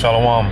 Shalom.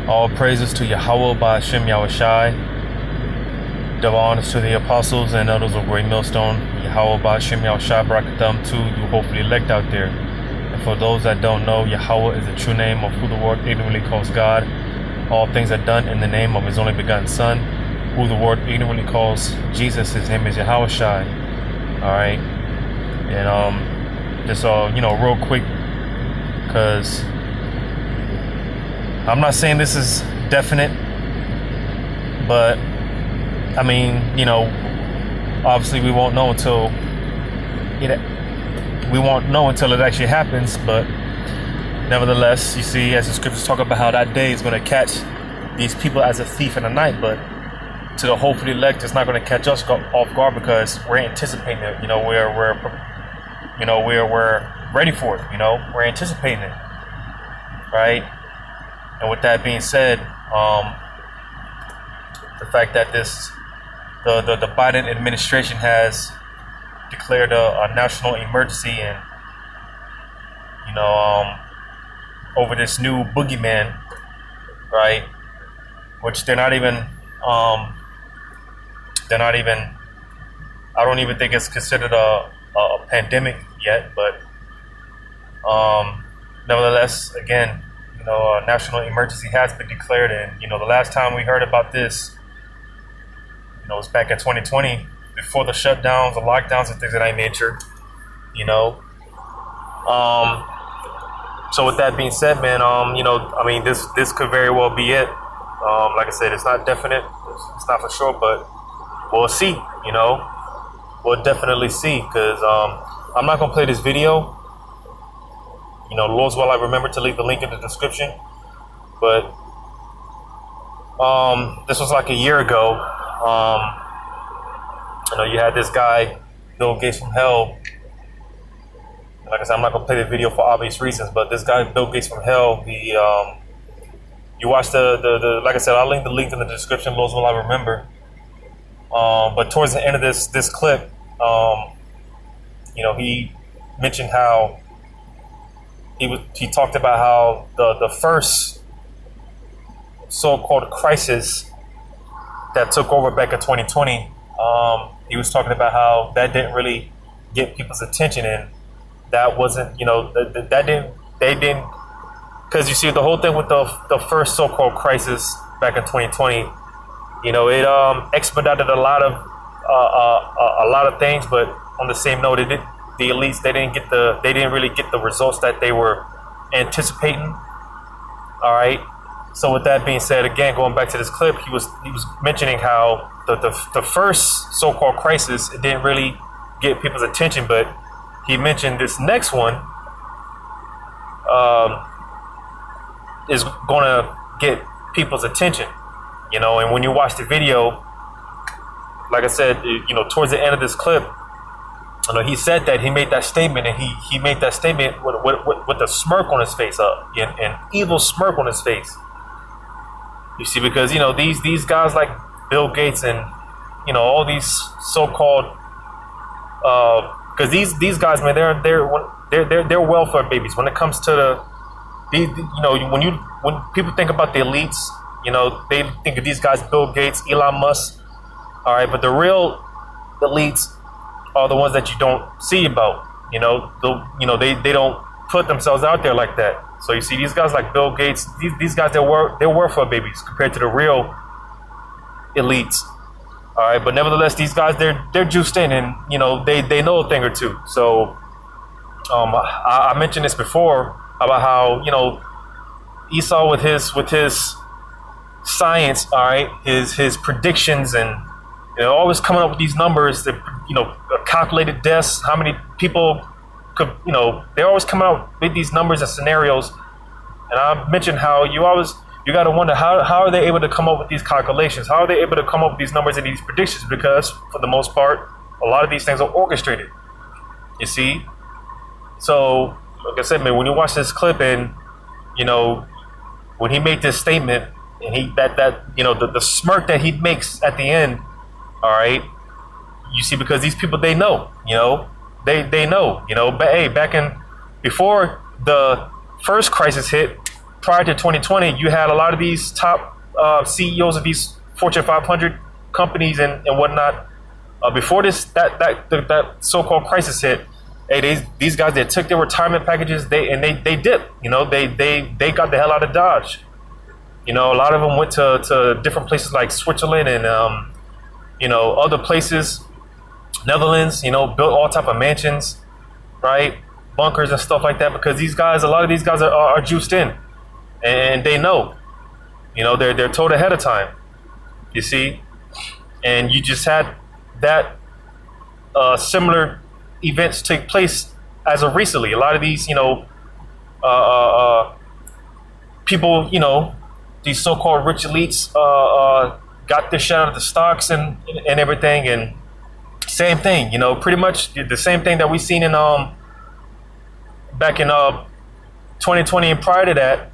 All praises to Yahweh by Hashem Yahushai. Double honors to the apostles and elders of Great Millstone. Yahweh by Hashem Yahushai Barakatam to you hopefully elect out there. And for those that don't know, Yahweh is the true name of who the world ignorantly calls God. All things are done in the name of his only begotten Son, who the world ignorantly calls Jesus. His name is Yahushai. Alright. And just real quick, because I'm not saying this is definite, but I mean, obviously we won't know until it actually happens. But nevertheless, you see, as the scriptures talk about how that day is going to catch these people as a thief in the night, but to the hopefully elect, it's not going to catch us off guard because we're anticipating it. We're ready for it. We're anticipating it, right? And with that being said, the fact that the Biden administration has declared a national emergency and over this new boogeyman, right? Which I don't even think it's considered a pandemic yet, but nevertheless, again, a national emergency has been declared, and the last time we heard about this, was back in 2020, before the shutdowns, the lockdowns, and things of that nature. So with that being said, man, this could very well be it. Like I said, it's not definite, it's not for sure, but we'll see. We'll definitely see, because I'm not gonna play this video. Lord's will I remember to leave the link in the description. But this was like a year ago. You had this guy, Bill Gates from hell. Like I said, I'm not gonna play the video for obvious reasons, but this guy, Bill Gates from hell, he you watch the like I said, I'll link the link in the description. Lord's will I remember. But towards the end of this clip, he mentioned how he talked about how the first so-called crisis that took over back in 2020, he was talking about how that didn't really get people's attention, and that wasn't, they didn't, because you see the whole thing with the first so-called crisis back in 2020, it expedited a lot of things, but on the same note, the elites, they didn't really get the results that they were anticipating. All right. So with that being said, again, going back to this clip, he was mentioning how the first so-called crisis, it didn't really get people's attention, but he mentioned this next one is going to get people's attention. And when you watch the video, like I said, towards the end of this clip, he said that he made that statement, and he made that statement with a smirk on his face, an evil smirk on his face. You see, because these guys like Bill Gates and all these so-called because these guys, man, they're welfare babies. When it comes to when people think about the elites, they think of these guys, Bill Gates, Elon Musk. All right, but the real elites are the ones that you don't see about. They don't put themselves out there like that. So you see these guys like Bill Gates, these guys, they're welfare babies compared to the real elites. All right, but nevertheless, these guys, they're juiced in, and they know a thing or two. So I mentioned this before about how Esau with his science, all right, his predictions, and always coming up with these numbers that calculated deaths, how many people could, they're always coming out with these numbers and scenarios. And I mentioned how you got to wonder how are they able to come up with these calculations? How are they able to come up with these numbers and these predictions? Because for the most part, a lot of these things are orchestrated. You see? So, like I said, man, when you watch this clip and, when he made this statement and the smirk that he makes at the end, all right, you see, because these people, they know, they know, but hey, before the first crisis hit, prior to 2020, you had a lot of these top CEOs of these Fortune 500 companies and whatnot. Before that so-called crisis hit, hey, these guys, they took their retirement packages, they dipped. You know, they got the hell out of Dodge. You know, a lot of them went to different places like Switzerland and you know, other places, Netherlands. You know, built all type of mansions, right, bunkers and stuff like that, because these guys, a lot of these guys are juiced in, and they know. You know, they're told ahead of time. You see, and you just had that similar events take place as of recently. A lot of these, you know, people, you know, these so-called rich elites got this shit out of the stocks and everything, and same thing, you know, pretty much the same thing that we seen in back in 2020 and prior to that.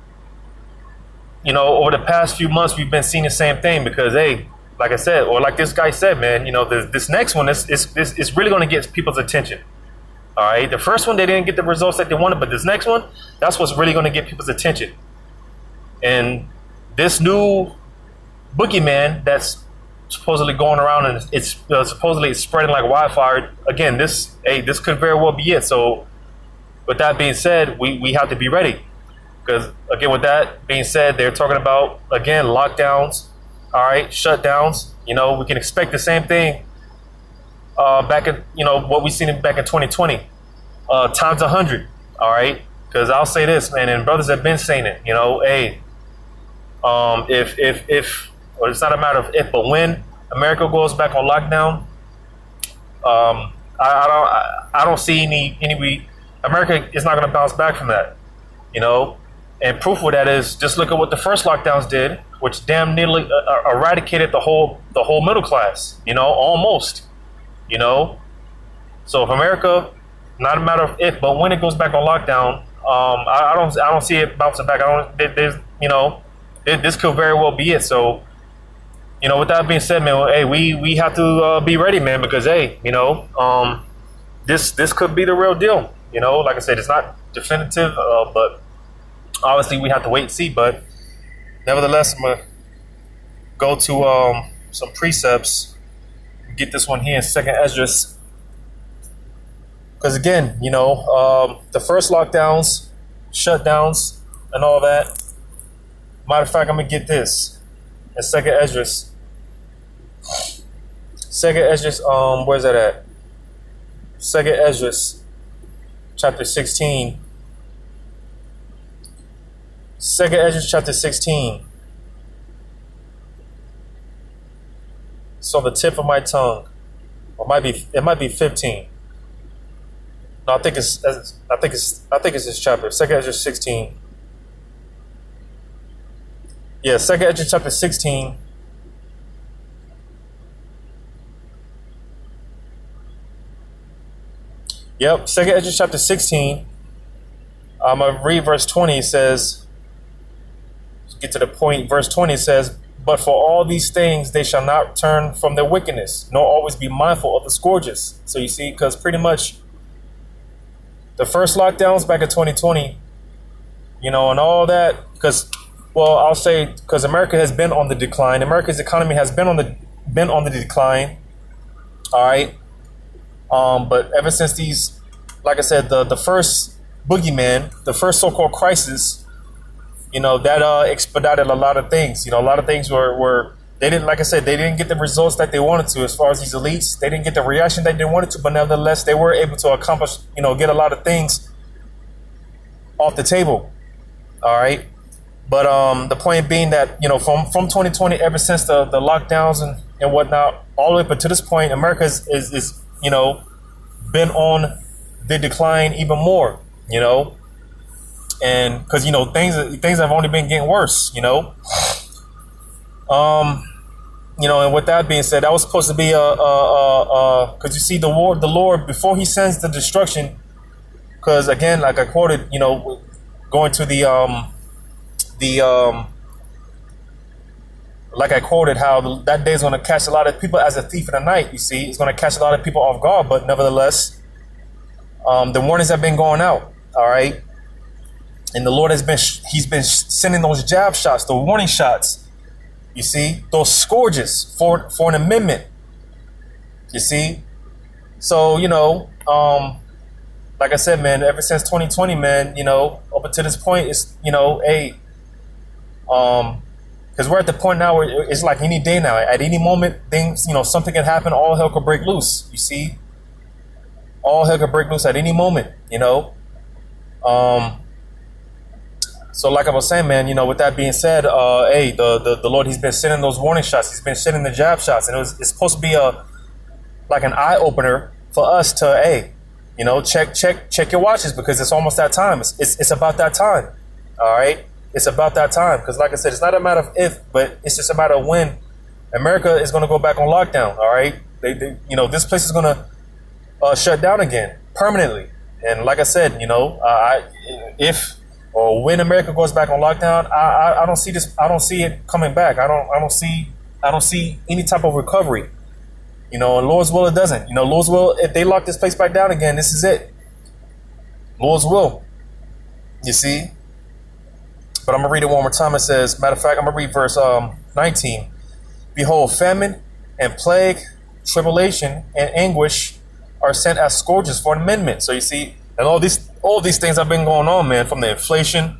You know, over the past few months, we've been seeing the same thing because, hey, like I said, or like this guy said, man, you know, this next one is really going to get people's attention. All right, the first one, they didn't get the results that they wanted, but this next one, that's what's really going to get people's attention. And this new boogeyman that's supposedly going around and it's supposedly spreading like wildfire. Again, this could very well be it. So, with that being said, we have to be ready. Because, again, with that being said, they're talking about, again, lockdowns, all right, shutdowns. You know, we can expect the same thing back in, you know, what we seen back in 2020, times 100, all right? Because I'll say this, man, and brothers have been saying it, you know, hey, if or it's not a matter of if, but when America goes back on lockdown, I don't see any America is not going to bounce back from that, you know. And proof of that is just look at what the first lockdowns did, which damn nearly eradicated the whole middle class, you know, almost, you know. So if America, not a matter of if, but when it goes back on lockdown, I don't see it bouncing back. There's, you know, this could very well be it. So, you know, with that being said, man, hey, we have to be ready, man, because hey, you know, this could be the real deal. You know, like I said, it's not definitive, but obviously we have to wait and see. But nevertheless, I'm gonna go to some precepts. Get this one here in 2nd Esdras, because again, you know, the first lockdowns, shutdowns, and all that. Matter of fact, I'm gonna get this in 2nd Esdras. 2nd Esdras, where's that at? 2nd Esdras, chapter 16. 2nd Esdras, chapter 16. It's on the tip of my tongue. Or it might be 15. No, I think it's this chapter. 2nd Esdras 16. Yeah, 2nd Esdras chapter 16. Yep, 2nd Esdras chapter 16. I'm going to read verse 20. It says, let's get to the point. Verse 20 says, but for all these things they shall not turn from their wickedness, nor always be mindful of the scourges. So you see, because pretty much the first lockdowns back in 2020, you know, and all that, because, well, I'll say because America has been on the decline. America's economy has been on the decline. All right. But ever since these, like I said, the first boogeyman, the first so-called crisis, you know, that expedited a lot of things. You know, a lot of things were they didn't, like I said, they didn't get the results that they wanted to as far as these elites. They didn't get the reaction that they wanted to, but nevertheless, they were able to accomplish, you know, get a lot of things off the table. All right. But the point being that, you know, from 2020, ever since the lockdowns and whatnot, all the way up to this point, America is you know, been on the decline even more, you know, and because, you know, things have only been getting worse, you know. You know, and with that being said, that was supposed to be because you see the Lord before he sends the destruction, because again, like I quoted, you know, going to like I quoted, how that day is going to catch a lot of people as a thief in the night. You see, it's going to catch a lot of people off guard, but nevertheless, the warnings have been going out. All right. And the Lord he's been sending those jab shots, the warning shots. You see, those scourges for an amendment. You see, so like I said, man, ever since 2020, man, up until this point, it's because we're at the point now where it's like any day now. At any moment, things, something can happen. All hell could break loose. You see, all hell could break loose at any moment. So like I was saying, man, with that being said, the Lord, he's been sending those warning shots. He's been sending the jab shots, and it's supposed to be like an eye opener for us to, check your watches, because it's almost that time. It's about that time. All right. It's about that time. Because like I said, it's not a matter of if, but it's just a matter of when America is going to go back on lockdown. All right. This place is going to shut down again permanently. And like I said, if or when America goes back on lockdown, I don't see this. I don't see it coming back. I don't see any type of recovery. And Lord's will, it doesn't. Lord's will, if they lock this place back down again, this is it. Lord's will. You see? But I'm going to read it one more time. It says, matter of fact, I'm going to read verse 19. Behold, famine and plague, tribulation and anguish are sent as scourges for an amendment. So you see, and all these things have been going on, man, from the inflation,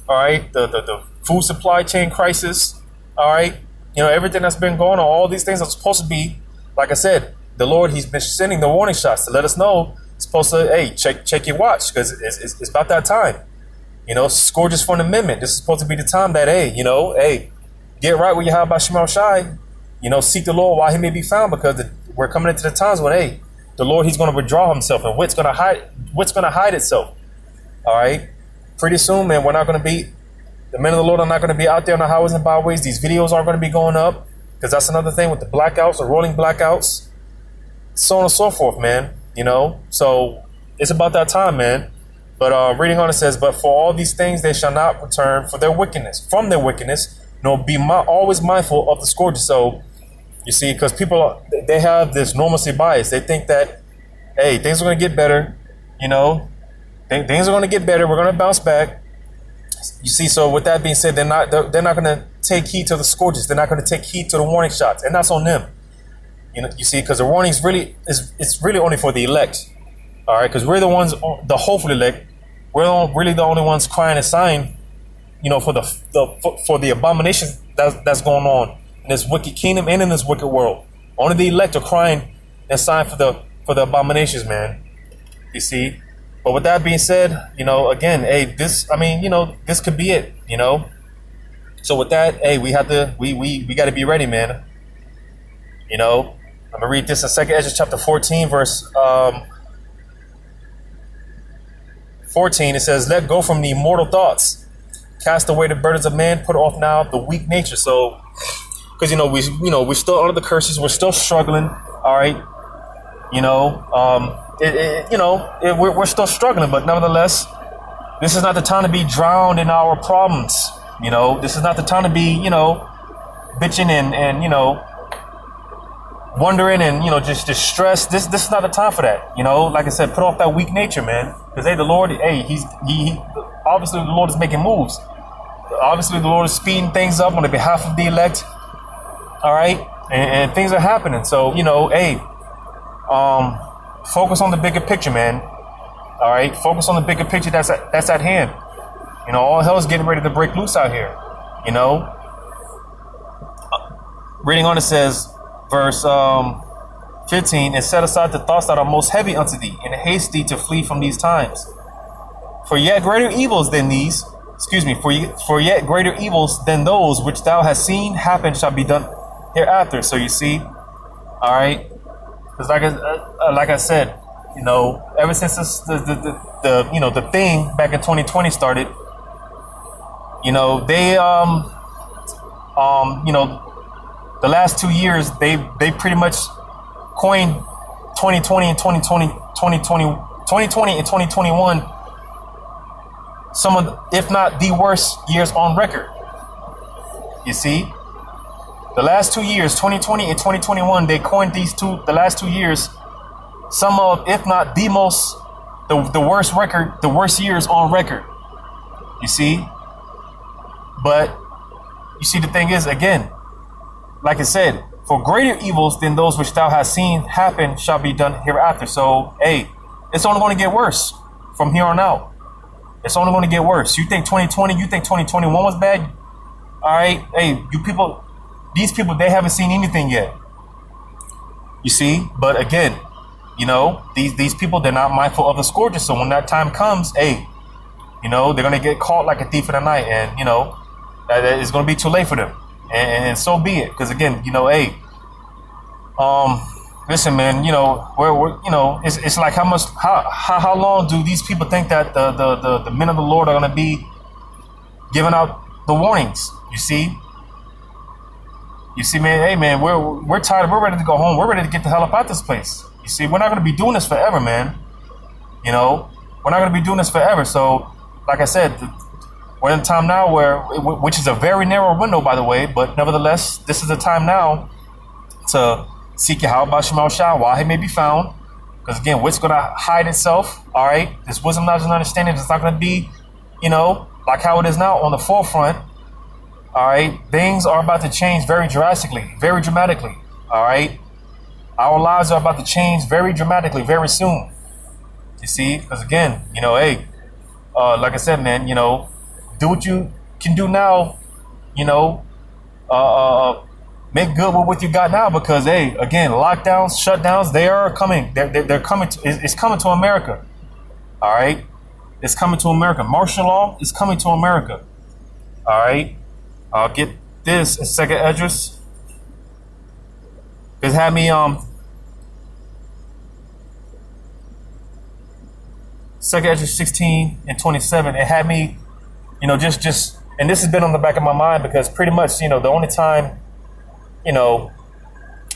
all right, the food supply chain crisis, all right, everything that's been going on, all these things are supposed to be, like I said, the Lord, he's been sending the warning shots to let us know. It's supposed to, hey, check your watch, because it's about that time. Scourges for an amendment. This is supposed to be the time that, get right with Yahweh Shema Shai. Seek the Lord while he may be found, because we're coming into the times when, the Lord, he's going to withdraw himself, and what's going to hide itself. All right. Pretty soon, man, we're not going to be, the men of the Lord are not going to be out there on the highways and byways. These videos are going to be going up, because that's another thing with the blackouts, the rolling blackouts, so on and so forth, man. So it's about that time, man. But reading on, it says, but for all these things they shall not return from their wickedness, nor be always mindful of the scourges. So you see, because people, they have this normalcy bias. They think that, hey, things are going to get better. Things are going to get better. We're going to bounce back. You see, so with that being said, they're not going to take heed to the scourges. They're not going to take heed to the warning shots, and that's on them. You see, because the warnings it's really only for the elect. All right, because we're the ones, the hopeful elect. We're really the only ones crying and sighing, for the abomination that's going on in this wicked kingdom and in this wicked world. Only the elect are crying and sighing for the abominations, man. You see. But with that being said, again, this could be it. So with that, we got to be ready, man. I'm gonna read this in 2 Ezra chapter 14, verse 14, it says, let go from the mortal thoughts, cast away the burdens of man, put off now the weak nature. So, because we're still under the curses, we're still struggling. All right, we're still struggling, but nevertheless, this is not the time to be drowned in our problems. This is not the time to be bitching and wondering and just stressed. This is not the time for that. Like I said, put off that weak nature, man. Because the Lord, he obviously the Lord is making moves. Obviously the Lord is speeding things up on the behalf of the elect. All right, and things are happening. So focus on the bigger picture, man. All right, focus on the bigger picture that's at hand. All hell is getting ready to break loose out here. Reading on, it says, verse 15, and set aside the thoughts that are most heavy unto thee, and haste thee to flee from these times. For yet greater evils than these, for yet greater evils than those which thou hast seen happen shall be done hereafter. So you see, all right, because like I said, ever since the thing back in 2020 started, they the last 2 years, they pretty much coined 2020 and 2021 some of, if not the worst years on record. You see, the last 2 years, 2020 and 2021, they coined the last 2 years, some of, if not the worst record, the worst years on record. You see? But you see, the thing is, again, like I said, for greater evils than those which thou hast seen happen shall be done hereafter. So, hey, it's only going to get worse from here on out. It's only going to get worse. You think 2020, you think 2021 was bad? All right. Hey, you people, these people, they haven't seen anything yet. You see? But again, you know, these people, they're not mindful of the scourges. So when that time comes, hey, you know, they're going to get caught like a thief in the night. And, you know, it's going to be too late for them. And so be it. Because again, you know, hey, listen, man, you know, we're you know, it's like how long do these people think that the men of the Lord are going to be giving out the warnings? You see, man, hey, man, we're tired. We're ready to go home. We're ready to get the hell up out this place. You see, we're not going to be doing this forever, man. You know, we're not going to be doing this forever. So, like I said, we're in a time now which is a very narrow window, by the way, but nevertheless, this is the time now to seek Yahweh Shema Shah while he may be found. Because again, what's going to hide itself, all right? This wisdom, knowledge, and understanding is not going to be, you know, like how it is now on the forefront. All right, things are about to change very drastically, very dramatically. All right, our lives are about to change very dramatically, very soon. You see, because again, you know, hey, like I said, man, you know, do what you can do now. You know, make good with what you got now, because hey, again, lockdowns, shutdowns, they are coming. They're coming. It's coming to America. All right, it's coming to America. Martial law is coming to America. All right. I'll get this in Second Esdras. It had me Second Esdras 16 and 27. It had me, you know, just and this has been on the back of my mind, because pretty much, you know, the only time, you know,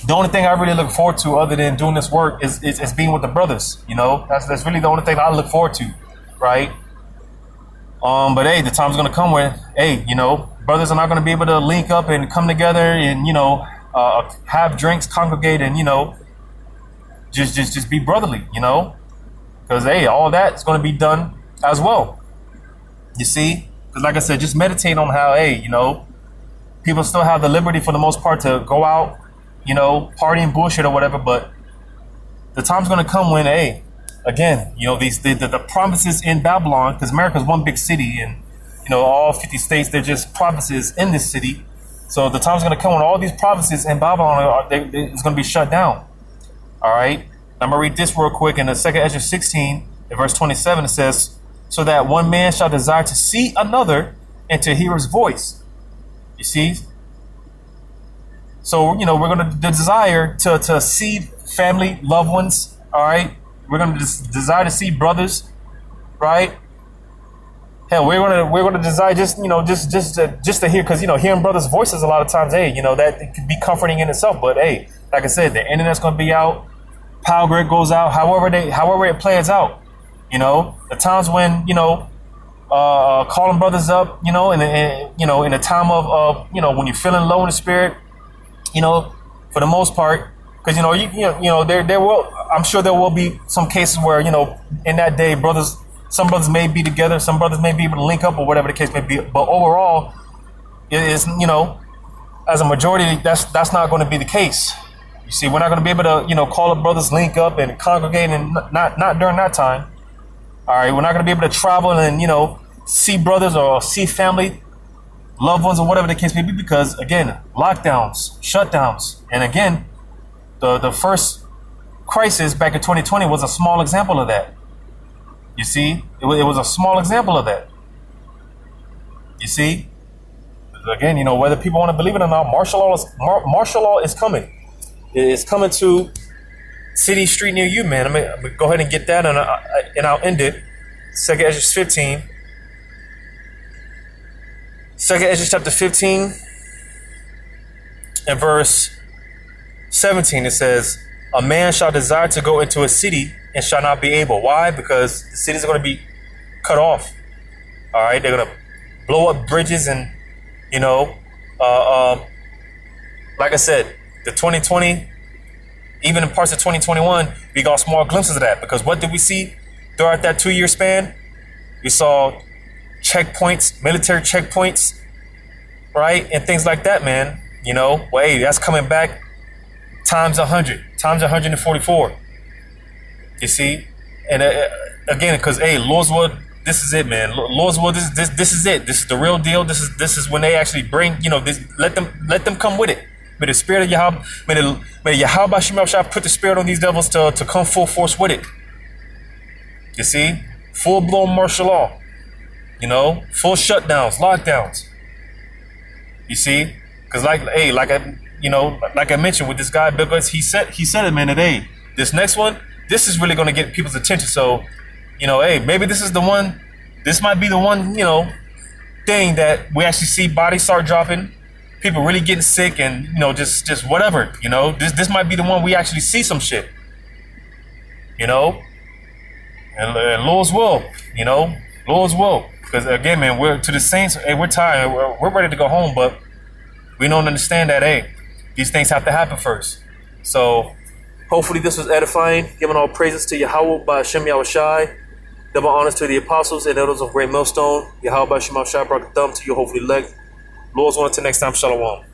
the only thing I really look forward to other than doing this work is being with the brothers. You know, that's really the only thing I look forward to, right? But hey, the time's gonna come where, hey, you know, brothers are not gonna be able to link up and come together and, you know, have drinks, congregate, and, you know, just be brotherly, you know, because hey, all that's gonna be done as well. You see, because like I said, just meditate on how, hey, you know, people still have the liberty for the most part to go out, you know, party and bullshit or whatever, but the time's gonna come when, hey, again, you know, the provinces in Babylon, because America's one big city, and, you know, all 50 states, they're just provinces in this city. So the time's going to come when all these provinces in Babylon is going to be shut down. All right. I'm going to read this real quick. In the Second Esdras 16, in verse 27, it says, so that one man shall desire to see another and to hear his voice. You see? So, you know, we're going to desire to see family, loved ones. All right. We're going to desire to see brothers, right? Hell, we're going to desire just to hear, because, you know, hearing brothers' voices a lot of times, hey, you know, that it could be comforting in itself. But hey, like I said, the internet's going to be out, power grid goes out, however it plays out. You know, the times when, you know, calling brothers up, you know, and you know, in a time of you know, when you're feeling low in the spirit, you know, for the most part. Because, you know, there will, I'm sure there will be some cases where, you know, in that day, some brothers may be together, some brothers may be able to link up, or whatever the case may be. But overall, it is, you know, as a majority, that's not going to be the case. You see, we're not going to be able to, you know, call up brothers, link up, and congregate, and not during that time. All right, we're not going to be able to travel and, you know, see brothers or see family, loved ones, or whatever the case may be, because again, lockdowns, shutdowns, and again, the first crisis back in 2020 was a small example of that. You see, it was a small example of that. You see, again, you know, whether people want to believe it or not, martial law is coming. It's coming to city, street near you, man. I'm gonna go ahead and get that, and I'll end it. Second Esdras 15. Second Esdras chapter 15 and verse 17, it says, a man shall desire to go into a city and shall not be able. Why? Because the cities are going to be cut off. All right, they're going to blow up bridges, and, you know, like I said, the 2020, even in parts of 2021, we got small glimpses of that. Because what did we see throughout that 2-year span? We saw checkpoints, military checkpoints, right? And things like that, man. You know, well, hey, that's coming back times 100, times 144. You see? And again, because, hey, Lord's will, this is it, man. Lord's will, this is it. This is the real deal. This is when they actually bring, you know, this, let them come with it. May the spirit of Yahweh, may Yahweh Shemel put the spirit on these devils to come full force with it. You see? Full-blown martial law. You know? Full shutdowns, lockdowns. You see? Because like I mentioned with this guy, Bill Gates, he said it, man, that, hey, this next one, this is really going to get people's attention. So, you know, hey, maybe this might be the one, you know, thing that we actually see bodies start dropping, people really getting sick, and, you know, just whatever, you know, this might be the one we actually see some shit, you know, and Lord's will, you know, Lord's will, because again, man, we're to the saints, hey, we're tired, we're ready to go home, but we don't understand that, hey, these things have to happen first. So hopefully this was edifying, giving all praises to Yahweh by Hashem Yahushai. Double honors to the apostles and elders of Great Millstone. Yahweh by Hashem Yahushai brought the thumb to you, hopefully leg. Lord's willing, until next time, shalom.